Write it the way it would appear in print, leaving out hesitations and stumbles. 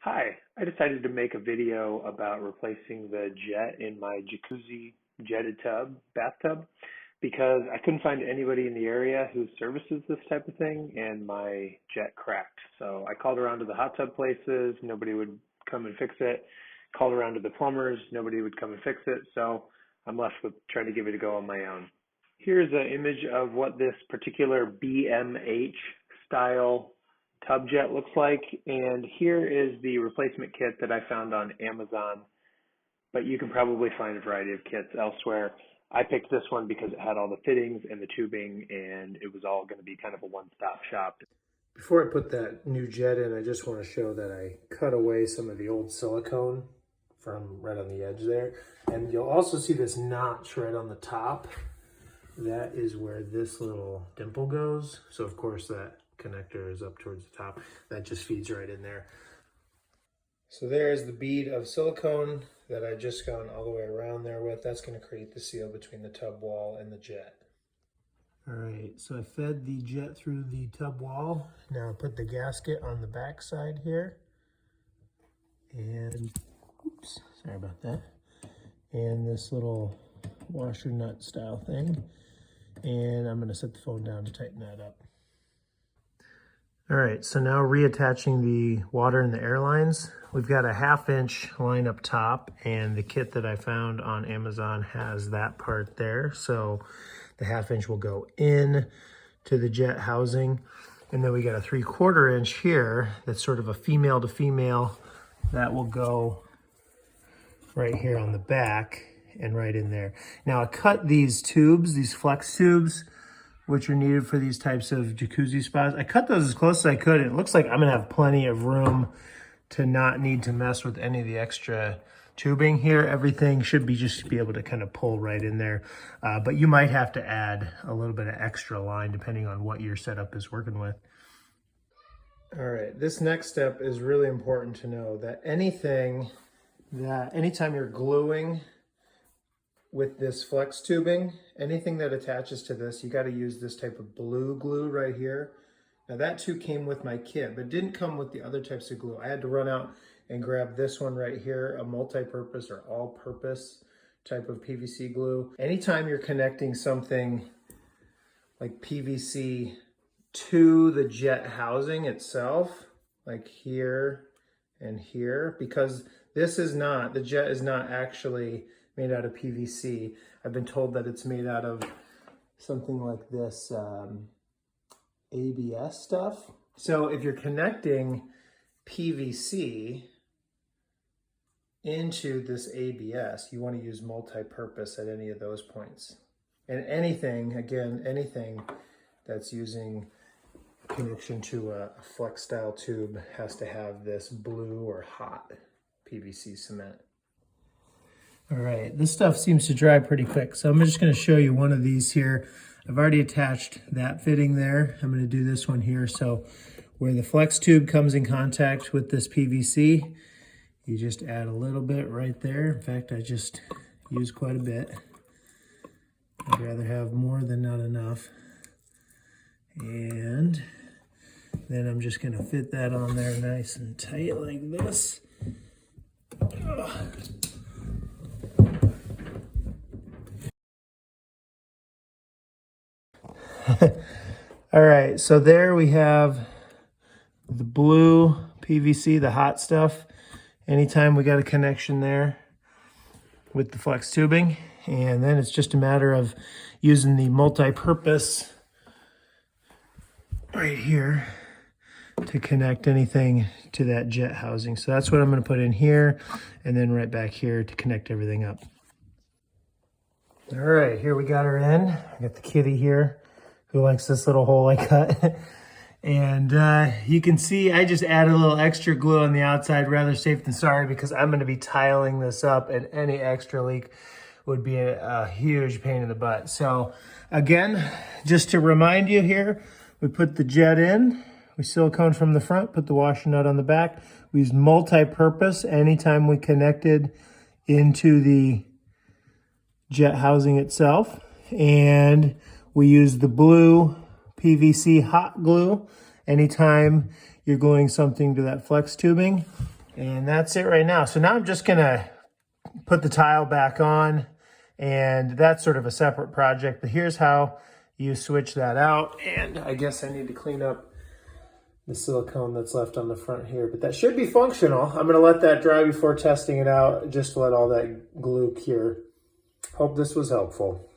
Hi, I decided to make a video about replacing the jet in my jacuzzi jetted bathtub, because I couldn't find anybody in the area who services this type of thing and my jet cracked. So I called around to the hot tub places, nobody would come and fix it. Called around to the plumbers, nobody would come and fix it. So I'm left with trying to give it a go on my own. Here's an image of what this particular BMH style tub jet looks like, and here is the replacement kit that I found on Amazon, but you can probably find a variety of kits elsewhere. I picked this one because it had all the fittings and the tubing, and it was all going to be kind of a one-stop shop. Before I put that new jet in, I just want to show that I cut away some of the old silicone from right on the edge there. And you'll also see this notch right on the top. That is where this little dimple goes. So of course that connector is up towards the top. That just feeds right in there. So there's the bead of silicone that I just gone all the way around there with. That's going to create the seal between the tub wall and the jet. All right, so I fed the jet through the tub wall. Now I put the gasket on the back side here. And, oops, sorry about that. And this little washer nut style thing. And I'm gonna set the phone down to tighten that up. All right, so now reattaching the water and the air lines. We've got a 1/2 inch line up top, and the kit that I found on Amazon has that part there. So the 1/2 inch will go in to the jet housing. And then we got a 3/4 inch here that's sort of a female to female that will go right here on the back and right in there. Now I cut these tubes, these flex tubes, which are needed for these types of jacuzzi spots. I cut those as close as I could. It looks like I'm gonna have plenty of room to not need to mess with any of the extra tubing here. Everything should be just be able to kind of pull right in there. But you might have to add a little bit of extra line depending on what your setup is working with. All right, this next step is really important to know that anytime you're gluing with this flex tubing, anything that attaches to this, you got to use this type of blue glue right here. Now that too came with my kit, but didn't come with the other types of glue. I had to run out and grab this one right here, a multi-purpose or all-purpose type of PVC glue. Anytime you're connecting something like PVC to the jet housing itself, like here and here, because the jet is not actually made out of PVC. I've been told that it's made out of something like this ABS stuff. So if you're connecting PVC into this ABS, you want to use multi-purpose at any of those points. And anything that's using connection to a flex style tube has to have this blue or hot PVC cement. All right, this stuff seems to dry pretty quick, so I'm just going to show you one of these here. I've already attached that fitting there. I'm going to do this one here. So where the flex tube comes in contact with this PVC, you just add a little bit right there. In fact, I just use quite a bit. I'd rather have more than not enough. And then I'm just going to fit that on there nice and tight like this. All right, so there we have the blue PVC, the hot stuff. Anytime we got a connection there with the flex tubing, and then it's just a matter of using the multi-purpose right here to connect anything to that jet housing. So that's what I'm going to put in here, and then right back here to connect everything up. All right, here we got her in. I got the kitty here who likes this little hole I cut. And you can see I just added a little extra glue on the outside, rather safe than sorry, because I'm going to be tiling this up, and any extra leak would be a huge pain in the butt. So again, just to remind you here, we put the jet in, we silicone from the front, put the washer nut on the back. We used multi-purpose anytime we connected into the jet housing itself. And we use the blue PVC hot glue anytime you're gluing something to that flex tubing. And that's it right now. So now I'm just gonna put the tile back on, and that's sort of a separate project, but here's how you switch that out. And I guess I need to clean up the silicone that's left on the front here, but that should be functional. I'm gonna let that dry before testing it out, just to let all that glue cure. Hope this was helpful.